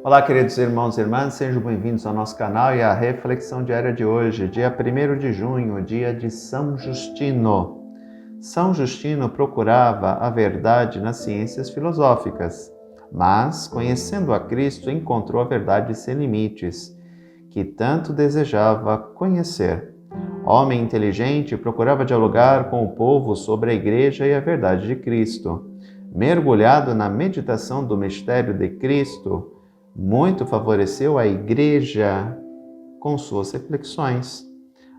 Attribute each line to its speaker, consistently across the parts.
Speaker 1: Olá, queridos irmãos e irmãs, sejam bem-vindos ao nosso canal e à reflexão diária de hoje, dia 1º de junho, dia de São Justino. São Justino procurava a verdade nas ciências filosóficas, mas, conhecendo a Cristo, encontrou a verdade sem limites, que tanto desejava conhecer. Homem inteligente, procurava dialogar com o povo sobre a Igreja e a verdade de Cristo. Mergulhado na meditação do mistério de Cristo, muito favoreceu a Igreja com suas reflexões.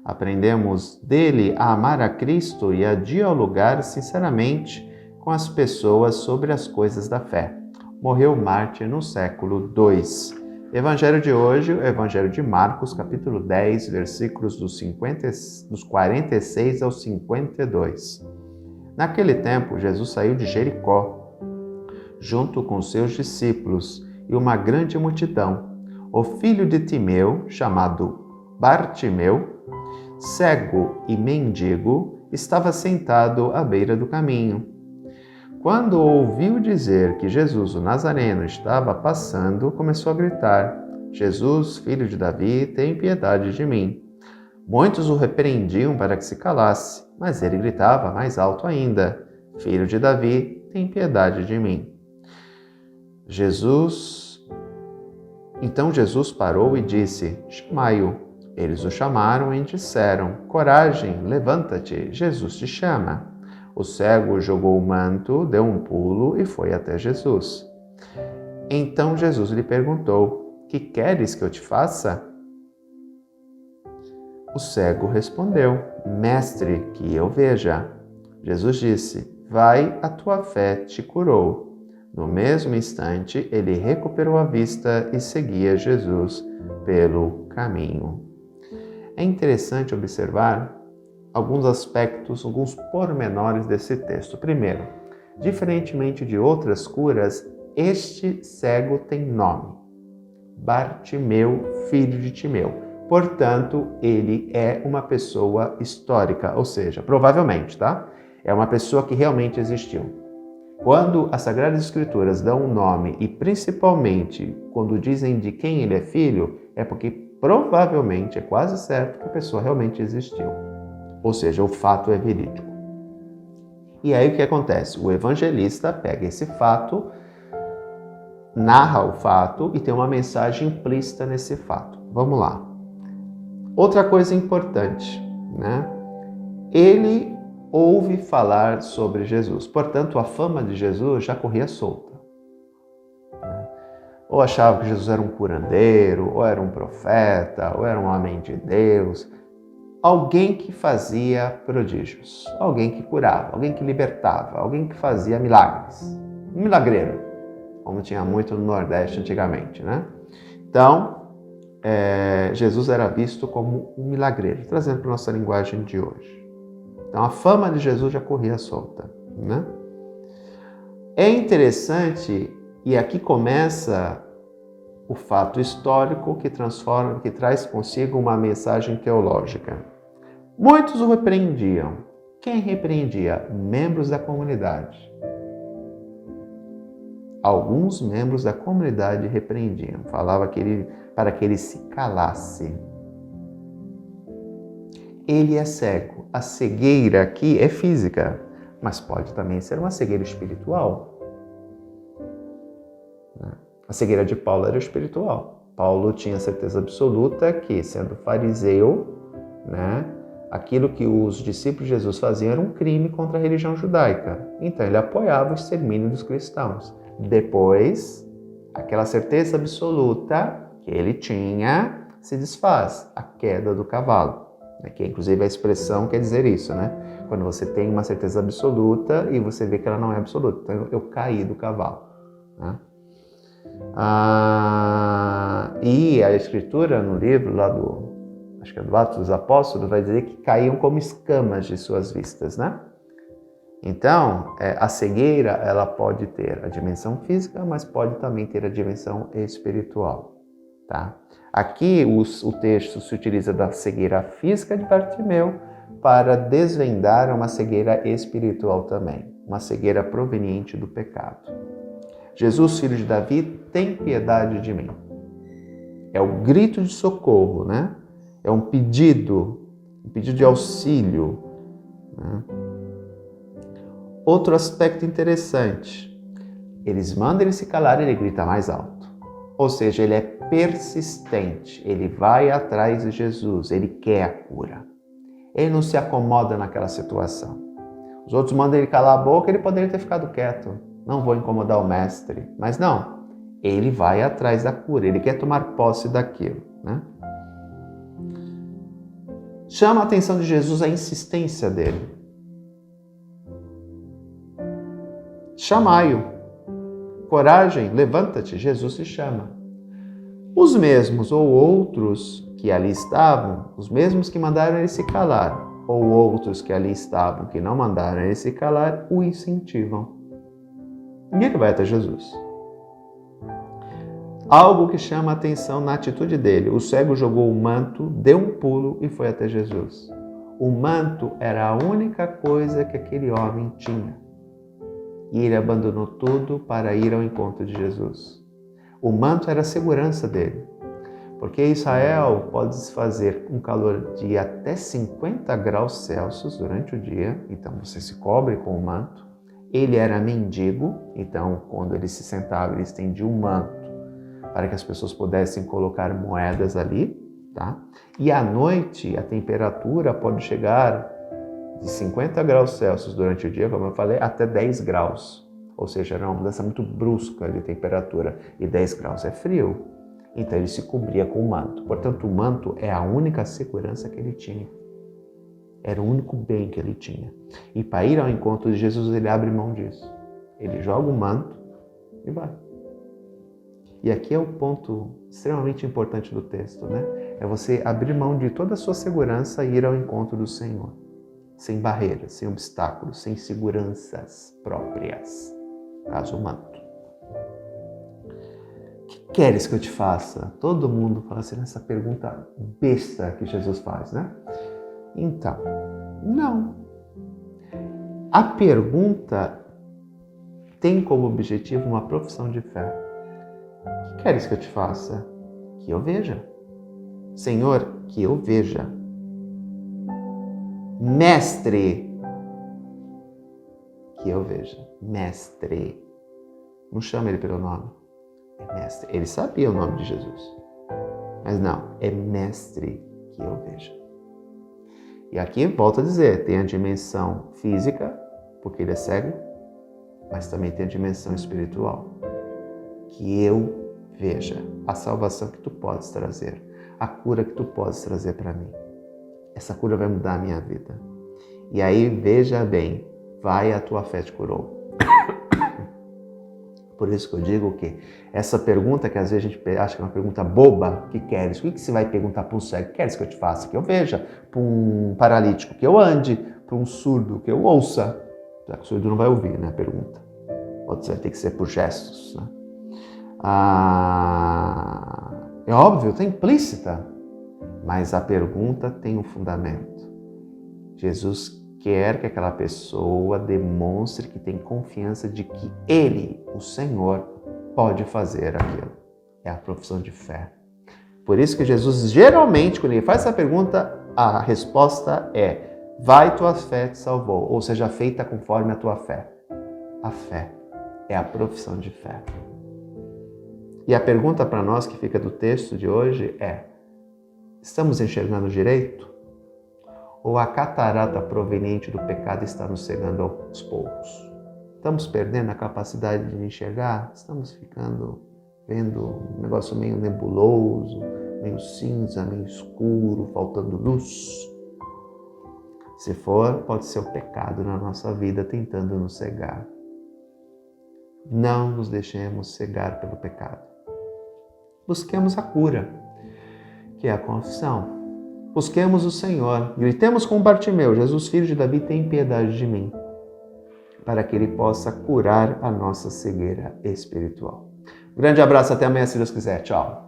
Speaker 1: Aprendemos dele a amar a Cristo e a dialogar sinceramente com as pessoas sobre as coisas da fé. Morreu mártir no século II. Evangelho de hoje, o Evangelho de Marcos, capítulo 10, versículos dos 46 ao 52. Naquele tempo, Jesus saiu de Jericó, junto com seus discípulos e uma grande multidão. O filho de Timeu, chamado Bartimeu, cego e mendigo, estava sentado à beira do caminho. Quando ouviu dizer que Jesus, o Nazareno, estava passando, começou a gritar: Jesus, filho de Davi, tem piedade de mim. Muitos o repreendiam para que se calasse, mas ele gritava mais alto ainda: Filho de Davi, tem piedade de mim. Então Jesus parou e disse: Chamai-o. Eles o chamaram e disseram: Coragem, levanta-te, Jesus te chama. O cego jogou o manto, deu um pulo e foi até Jesus. Então Jesus lhe perguntou: Que queres que eu te faça? O cego respondeu: Mestre, que eu veja. Jesus disse: Vai, a tua fé te curou. No mesmo instante, ele recuperou a vista e seguia Jesus pelo caminho. É interessante observar alguns aspectos, alguns pormenores desse texto. Primeiro, diferentemente de outras curas, este cego tem nome: Bartimeu, filho de Timeu. Portanto, ele é uma pessoa histórica, ou seja, provavelmente, tá? É uma pessoa que realmente existiu. Quando as Sagradas Escrituras dão um nome, e principalmente quando dizem de quem ele é filho, é porque provavelmente, é quase certo que a pessoa realmente existiu. Ou seja, o fato é verídico. E aí o que acontece? O evangelista pega esse fato, narra o fato e tem uma mensagem implícita nesse fato. Vamos lá. Outra coisa importante, né? Ele ouve falar sobre Jesus. Portanto, a fama de Jesus já corria solta. Ou achava que Jesus era um curandeiro, ou era um profeta, ou era um homem de Deus. Alguém que fazia prodígios, alguém que curava, alguém que libertava, alguém que fazia milagres. Um milagreiro, como tinha muito no Nordeste antigamente, né? Então, Jesus era visto como um milagreiro, trazendo para a nossa linguagem de hoje. Então, a fama de Jesus já corria solta, né? É interessante, e aqui começa o fato histórico que traz consigo uma mensagem teológica. Muitos o repreendiam. Quem repreendia? Membros da comunidade. Alguns membros da comunidade repreendiam. Falava para que ele se calasse. Ele é cego. A cegueira aqui é física, mas pode também ser uma cegueira espiritual. A cegueira de Paulo era espiritual. Paulo tinha certeza absoluta que, sendo fariseu, né, aquilo que os discípulos de Jesus faziam era um crime contra a religião judaica. Então ele apoiava o extermínio dos cristãos. Depois, aquela certeza absoluta que ele tinha se desfaz, a queda do cavalo. Que inclusive a expressão quer dizer isso, né? Quando você tem uma certeza absoluta e você vê que ela não é absoluta. Então eu caí do cavalo, né? E a escritura no livro lá acho que é do Atos dos Apóstolos, vai dizer que caíam como escamas de suas vistas, né? Então, a cegueira, ela pode ter a dimensão física, mas pode também ter a dimensão espiritual, tá? Aqui o texto se utiliza da cegueira física de Bartimeu para desvendar uma cegueira espiritual também, uma cegueira proveniente do pecado. Jesus, filho de Davi, tem piedade de mim. É o grito de socorro, né? É um pedido de auxílio, né? Outro aspecto interessante, eles mandam ele se calar e ele grita mais alto. Ou seja, ele é persistente, ele vai atrás de Jesus, ele quer a cura. Ele não se acomoda naquela situação. Os outros mandam ele calar a boca, ele poderia ter ficado quieto. Não vou incomodar o mestre. Mas não, ele vai atrás da cura, ele quer tomar posse daquilo, né? Chama a atenção de Jesus a insistência dele. Chamai-o. Coragem, levanta-te, Jesus se chama. Os mesmos ou outros que ali estavam, os mesmos que mandaram ele se calar, ou outros que ali estavam que não mandaram ele se calar, o incentivam. E ele vai até Jesus. Algo que chama a atenção na atitude dele. O cego jogou o manto, deu um pulo e foi até Jesus. O manto era a única coisa que aquele homem tinha. E ele abandonou tudo para ir ao encontro de Jesus. O manto era a segurança dele. Porque Israel pode se fazer um calor de até 50 graus Celsius durante o dia. Então você se cobre com o manto. Ele era mendigo. Então quando ele se sentava, ele estendia o manto para que as pessoas pudessem colocar moedas ali. Tá? E à noite a temperatura pode chegar de 50 graus Celsius durante o dia, como eu falei, até 10 graus. Ou seja, era uma mudança muito brusca de temperatura. E 10 graus é frio. Então ele se cobria com o manto. Portanto, o manto é a única segurança que ele tinha. Era o único bem que ele tinha. E para ir ao encontro de Jesus, ele abre mão disso. Ele joga o manto e vai. E aqui é o ponto extremamente importante do texto, né? É você abrir mão de toda a sua segurança e ir ao encontro do Senhor. Sem barreiras, sem obstáculos, sem seguranças próprias. Caso o manto. O que queres que eu te faça? Todo mundo fala assim nessa pergunta besta que Jesus faz, né? Então, não. A pergunta tem como objetivo uma profissão de fé. O que queres que eu te faça? Que eu veja. Senhor, que eu veja. Mestre, que eu veja. Mestre. Não chama ele pelo nome. É mestre. Ele sabia o nome de Jesus. Mas não, é mestre que eu veja. E aqui, volto a dizer, tem a dimensão física, porque ele é cego, mas também tem a dimensão espiritual. Que eu veja a salvação que tu podes trazer, a cura que tu podes trazer para mim. Essa cura vai mudar a minha vida. E aí, veja bem, vai, a tua fé te curou. Por isso que eu digo que essa pergunta que às vezes a gente acha que é uma pergunta boba, o que queres? O que você vai perguntar para um cego? O que queres que eu te faça? Que eu veja. Para um paralítico, que eu ande. Para um surdo, que eu ouça. Já que o surdo não vai ouvir, né, a pergunta. Pode ser, tem que ser por gestos, né? É óbvio, está implícita. Mas a pergunta tem um fundamento. Jesus quer que aquela pessoa demonstre que tem confiança de que Ele, o Senhor, pode fazer aquilo. É a profissão de fé. Por isso que Jesus, geralmente, quando ele faz essa pergunta, a resposta é: vai, tua fé te salvou, ou seja, feita conforme a tua fé. A fé é a profissão de fé. E a pergunta para nós que fica do texto de hoje é: estamos enxergando direito? Ou a catarata proveniente do pecado está nos cegando aos poucos? Estamos perdendo a capacidade de enxergar? Estamos vendo um negócio meio nebuloso, meio cinza, meio escuro, faltando luz? Se for, pode ser o pecado na nossa vida tentando nos cegar. Não nos deixemos cegar pelo pecado. Busquemos a cura, que é a confissão. Busquemos o Senhor, gritemos com Bartimeu: Jesus, filho de Davi, tem piedade de mim, para que Ele possa curar a nossa cegueira espiritual. Um grande abraço, até amanhã, se Deus quiser. Tchau.